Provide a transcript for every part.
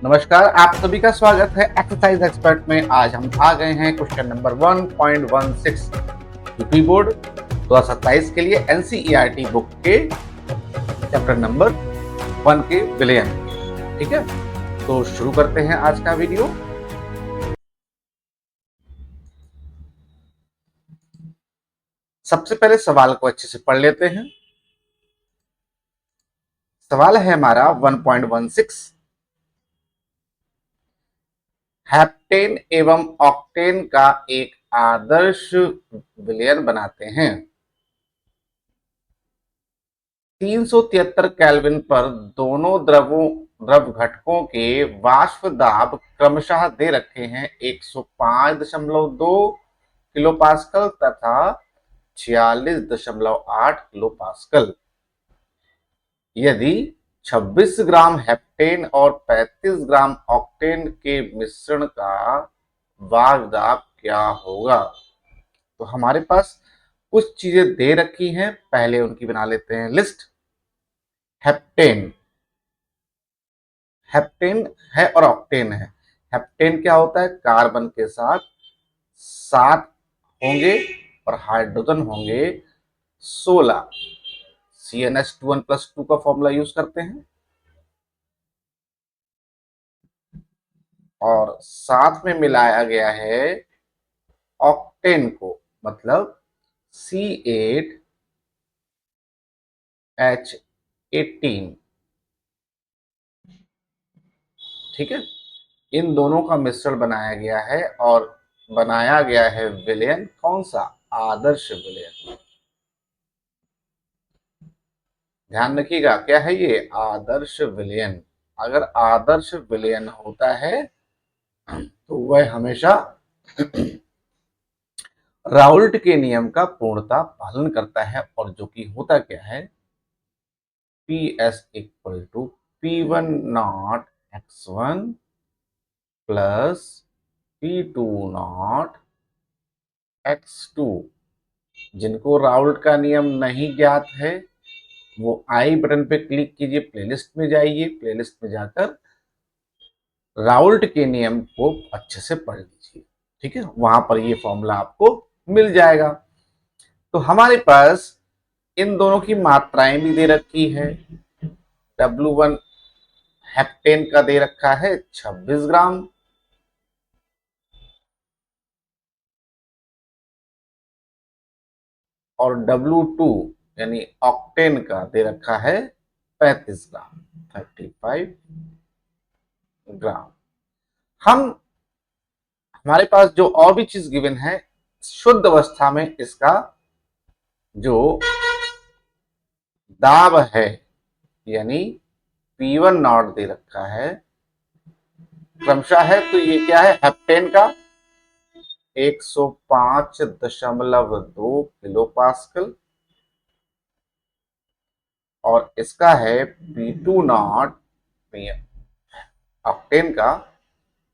नमस्कार, आप सभी का स्वागत है एक्सरसाइज एक्सपर्ट में। आज हम आ गए हैं क्वेश्चन नंबर 1.16 यूपी बोर्ड 2027 के लिए एनसीईआरटी बुक के चैप्टर नंबर 1 के विलयन। ठीक है, तो शुरू करते हैं आज का वीडियो। सबसे पहले सवाल को अच्छे से पढ़ लेते हैं। सवाल है हमारा 1.16, हेप्टेन एवं ऑक्टेन का एक आदर्श विलयन बनाते हैं। 373 केल्विन पर दोनों द्रव घटकों के वाष्प दाब क्रमशः दे रखे हैं 105.2 किलो पास्कल तथा 46.8 किलो पास्कल। यदि 26 ग्राम हेप्टेन और 35 ग्राम ऑक्टेन के मिश्रण का वाष्प दाब क्या होगा? तो हमारे पास कुछ चीजें दे रखी हैं, पहले उनकी बना लेते हैं लिस्ट। हेप्टेन हेप्टेन है और ऑक्टेन है। हेप्टेन क्या होता है? कार्बन के साथ 7 होंगे और हाइड्रोजन होंगे 16। CnH2n+2 का फॉर्मूला यूज करते हैं और साथ में मिलाया गया है ऑक्टेन को, मतलब C8H18। ठीक है, इन दोनों का मिश्रण बनाया गया है और बनाया गया है विलयन। कौन सा? आदर्श विलयन। ध्यान रखिएगा, क्या है ये? आदर्श विलयन। अगर आदर्श विलयन होता है तो वह हमेशा राउल्ट के नियम का पूर्णता पालन करता है, और जो कि होता क्या है, PS equal to P1 not X1 plus P2 not X2। जिनको राउल्ट का नियम नहीं ज्ञात है वो आई बटन पे क्लिक कीजिए, प्लेलिस्ट में जाइए, प्लेलिस्ट में जाकर राउल्ट के नियम को अच्छे से पढ़ लीजिए। ठीक है, वहां पर ये फॉर्मूला आपको मिल जाएगा। तो हमारे पास इन दोनों की मात्राएं भी दे रखी है। W1 हेप्टेन का दे रखा है 26 ग्राम और W2 यानी ऑक्टेन का दे रखा है 35 ग्राम, 35 ग्राम। हम हमारे पास जो और भी चीज गिवन है, शुद्ध अवस्था में इसका जो दाब है यानी P1 नॉट दे रखा है क्रमशः है, तो ये क्या है? हेप्टेन का 105.2 किलो पास्कल और इसका है P2 नॉट ऑक्टेन का,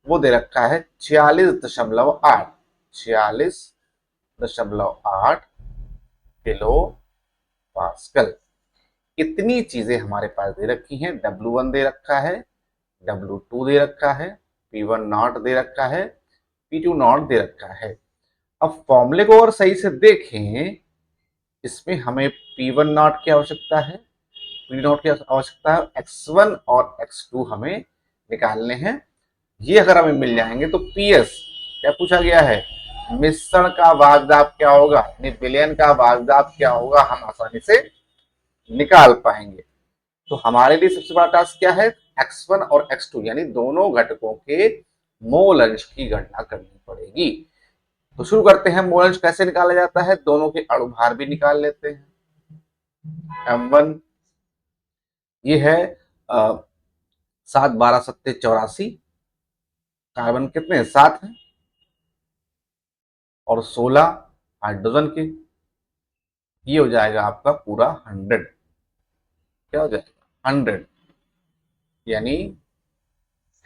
वो दे रखा है 46.8 किलो पास्कल। इतनी चीजें हमारे पास दे रखी हैं। W1 दे रखा है, W2 दे रखा है, P1 नॉट दे रखा है, P2 नॉट दे रखा है। अब फॉर्मूले को और सही से देखें, इसमें हमें P1 नॉट की आवश्यकता है, P नॉट की आवश्यकता है, X1 और X2 हमें निकालने हैं। ये अगर हमें मिल जाएंगे तो PS क्या पूछा गया है? मिश्रण का वाष्प दाब क्या होगा, यानी विलयन का वाष्प दाब क्या होगा, हम आसानी से निकाल पाएंगे। तो हमारे लिए सबसे बड़ा टास्क क्या है? X1 और X2 यानी दोनों घटकों के मोल अंश की गणना करनी पड़ेगी। तो शुरू करते हैं। मोल अंश कैसे निकाला जाता है? दोनों के अणु भार भी निकाल लेते हैं। M1 ये है 7 12 7 84। कार्बन कितने? 7 है और 16 हाइड्रोजन के। ये हो जाएगा आपका पूरा 100। क्या हो जाएगा? 100। यानी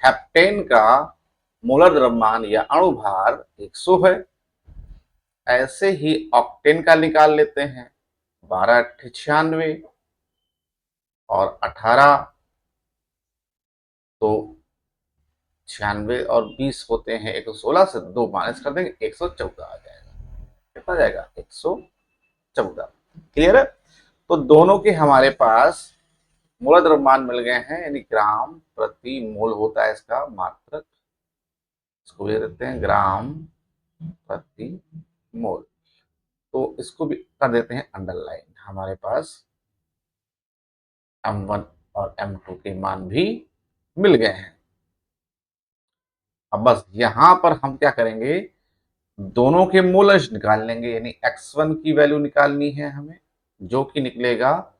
हेप्टेन का मोलर द्रव्यमान या अणु भार 100 है। ऐसे ही ऑक्टेन का निकाल लेते हैं। 12 8 96 और 18 तो 96 और 20 होते हैं 116 से, 2 माइनस कर देंगे 114 आ जाएगा। कितना जाएगा? 114। क्लियर है? तो दोनों के हमारे पास मूल द्रव्यमान मिल गए हैं, यानी ग्राम प्रति मोल होता है इसका मात्रक। इसको ले देते हैं ग्राम प्रति मोल। तो इसको भी कर देते हैं अंडरलाइन। हमारे पास M1 और M2 के मान भी मिल गए हैं। अब बस यहां पर हम क्या करेंगे, दोनों के मोल अंश निकाल लेंगे, यानी x1 की वैल्यू निकालनी है हमें, जो कि निकलेगा,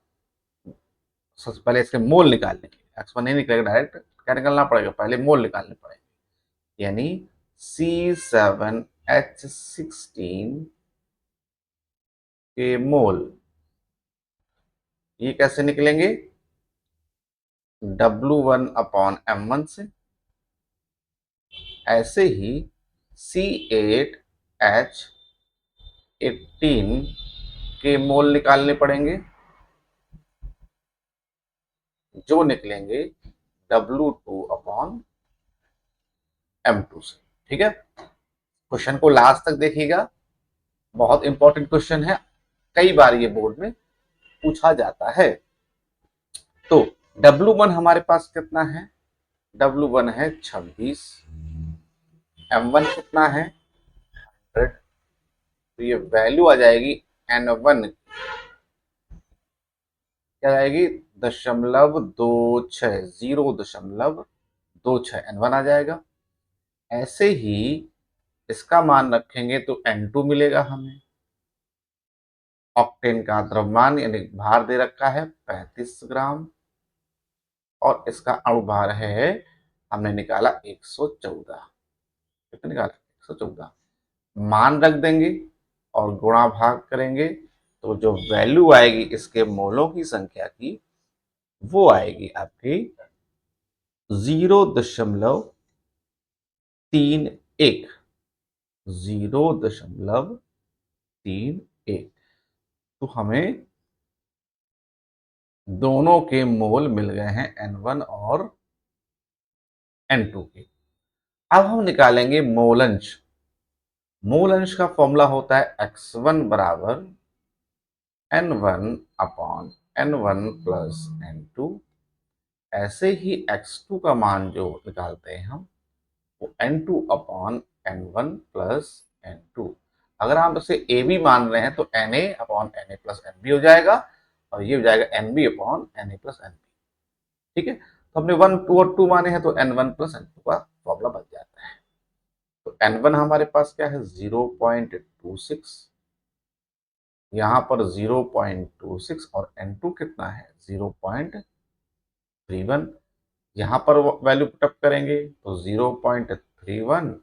सबसे पहले इसके मोल निकाल लेंगे। x1 नहीं निकलेगा डायरेक्ट, क्या निकालना पड़ेगा, पहले मोल निकालने पड़ेंगे, यानी C7H16 के मोल। ये कैसे निकलेंगे? W1 अपॉन M1 से। ऐसे ही C8H18 के मोल निकालने पड़ेंगे, जो निकलेंगे W2 अपॉन M2 से। ठीक है, क्वेश्चन को लास्ट तक देखिएगा, बहुत इंपॉर्टेंट क्वेश्चन है, कई बार ये बोर्ड में पूछा जाता है। तो W1 हमारे पास कितना है? W1 है 26, M1 कितना है 100। तो ये वैल्यू आ जाएगी N1, क्या आएगी? 0.26, 0.26 N1 आ जाएगा। ऐसे ही इसका मान रखेंगे तो N2 मिलेगा हमें। ऑक्टेन का द्रव्यमान यानी भार दे रखा है 35 ग्राम, और इसका अणु भार है, हमने निकाला 114। कितना निकाला? 114। मान रख देंगे और गुणा भाग करेंगे, तो जो वैल्यू आएगी इसके मोलों की संख्या की, वो आएगी आपकी 0.31, 0.31। तो हमें दोनों के मोल मिल गए हैं N1 और N2 के। अब हम निकालेंगे मोलंश। मोलंश का फॉर्मूला होता है x1 बराबर N1 upon N1 plus N2। ऐसे ही x2 का मान जो निकालते हैं हम, वो N2 upon N1 plus N2। अगर हम इसे ए बी मान रहे हैं तो Na upon Na plus Nb हो जाएगा, और ये हो जाएगा Nb upon Na plus Nb। ठीक है, तो हमने 1 2 और 2 माने हैं, तो N1 प्लस N2 का फॉर्मूला बन जाता है। तो N1 हमारे पास क्या है? 0.26, यहाँ पर 0.26, और N2 कितना है? 0.31। यहाँ पर वैल्यू पुटअप करेंगे तो 0.31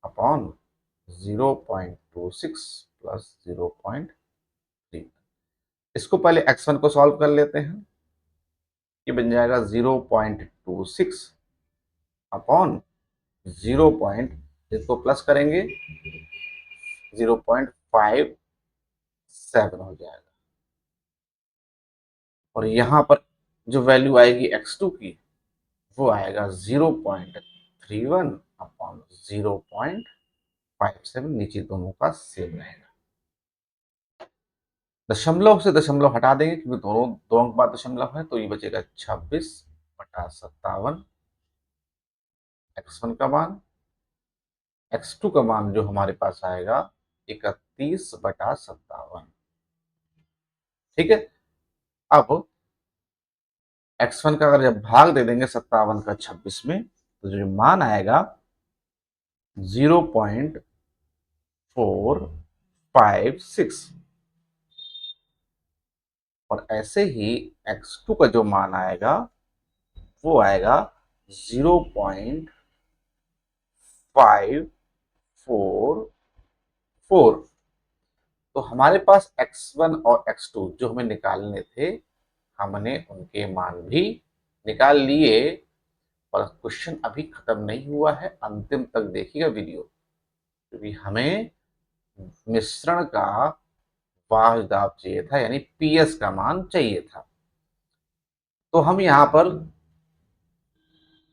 अपॉन 0.26 प्लस 0.31। इसको पहले x1 को सॉल्व कर लेते हैं। ये बन जाएगा 0.26 अपॉन 0. इसको प्लस करेंगे 0.57 हो जाएगा, और यहाँ पर जो वैल्यू आएगी x2 की, वो आएगा 0.31 अपॉन 0.57। नीचे दोनों का सेम रहेगा। दशमलव से दशमलव हटा देंगे, क्योंकि दोनों दो अंक बाद दशमलव है, तो ये बचेगा 26/57 x1 का मान। x2 का मान जो हमारे पास आएगा 31/57। ठीक है, अब x1 का अगर जब भाग दे देंगे 57 का 26 में, तो जो मान आएगा 0.456। और ऐसे ही x2 का जो मान आएगा वो आएगा 0.544। तो हमारे पास x1 और x2 जो हमें निकालने थे, हमने उनके मान भी निकाल लिए। पर क्वेश्चन अभी खत्म नहीं हुआ है, अंतिम तक देखिएगा वीडियो, क्योंकि हमें मिश्रण का वाह दाब चाहिए था, यानी पीएस का मान चाहिए था। तो हम यहाँ पर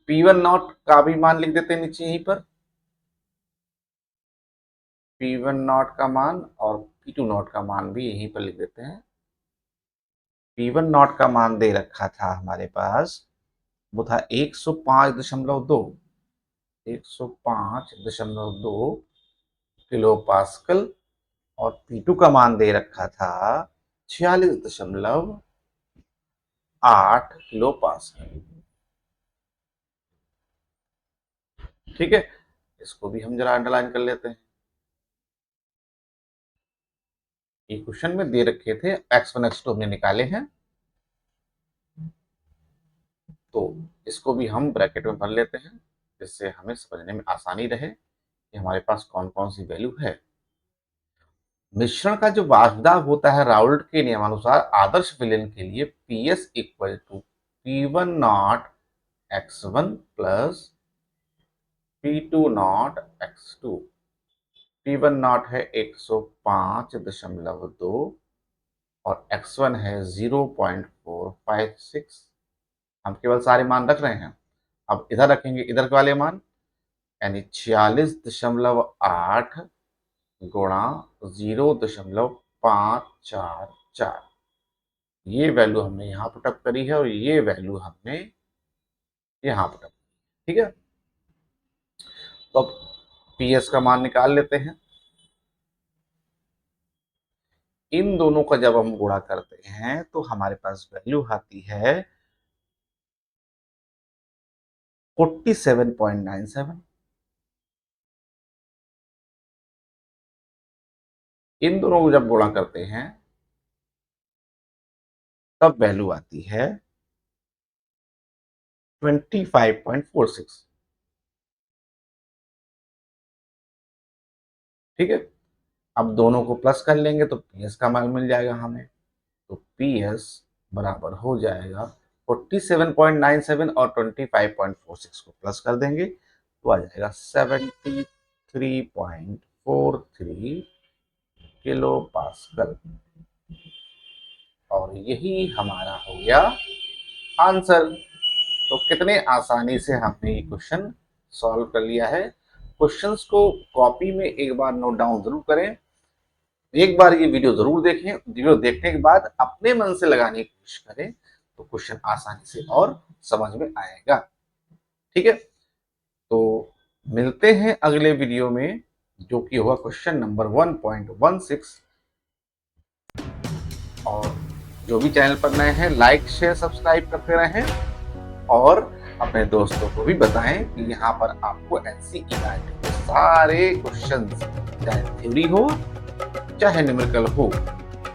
P1 नॉट का भी मान लिख देते हैं नीचे यहीं पर, P1 नॉट का मान और P2 नॉट का मान भी यहीं पर लिख देते हैं। P1 नॉट का मान दे रखा था हमारे पास, वो था 105.2 105.2 किलो पास्कल, और P2 का मान दे रखा था 46.8 किलो पास्कल। ठीक है, इसको भी हम जरा अंडरलाइन कर लेते हैं। ये क्वेश्चन में दे रखे थे, x1 x2 हमने निकाले हैं, तो इसको भी हम ब्रैकेट में भर लेते हैं, जिससे हमें समझने में आसानी रहे कि हमारे पास कौन कौन सी वैल्यू है। मिश्रण का जो वाष्पदाब होता है राउल्ट के नियमानुसार आदर्श विलयन के लिए PS equal to P1 not x1 plus P2 not x2। P1 not है 105.2 और x1 है 0.456। हम केवल सारे मान रख रहे हैं, अब इधर रखेंगे इधर के वाले मान, यानी 46.8 गुणा 0.544। ये वैल्यू हमने यहाँ पुटअप करी है और ये वैल्यू हमने यहाँ पुटअप, ठीक है। तो अब PS का मान निकाल लेते हैं। इन दोनों का जब हम गुणा करते हैं तो हमारे पास वैल्यू आती है 47.97। इन दोनों को जब गुणा करते हैं तब वैल्यू आती है 25.46। ठीक है, अब दोनों को प्लस कर लेंगे तो PS का मान मिल जाएगा हमें, तो PS बराबर हो जाएगा 47.97 और 25.46 को प्लस कर देंगे तो आ जाएगा 73.43 किलो पास्कल। और यही हमारा हो गया आंसर। तो कितने आसानी से हमने ये क्वेश्चन सॉल्व कर लिया है। क्वेश्चंस को कॉपी में एक बार नोट डाउन जरूर करें, एक बार ये वीडियो जरूर देखें, वीडियो देखने के बाद अपने मन से लगाने की कोशिश करें तो क्वेश्चन आसानी से और समझ में आएगा। ठीक है, तो मिलते हैं अगले वीडियो में, जो कि होगा क्वेश्चन नंबर 1.16। और जो भी चैनल पर नए हैं लाइक शेयर सब्सक्राइब करते रहें और अपने दोस्तों को भी बताएं कि यहाँ पर आपको NCERT के सारे क्वेश्चन, चाहे थ्योरी हो चाहे न्यूमेरिकल हो,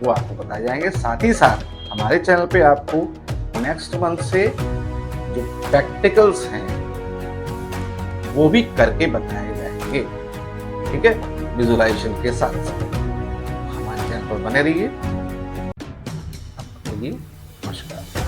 वो आपको बताए जाएंगे। साथ ही साथ हमारे चैनल पे आपको नेक्स्ट मंथ से जो प्रैक्टिकल्स हैं वो भी करके बताए जाएंगे। ठीक है, विजुअलाइजेशन के साथ साथ हमारे चैनल पर बने रहिए। आपके लिए नमस्कार।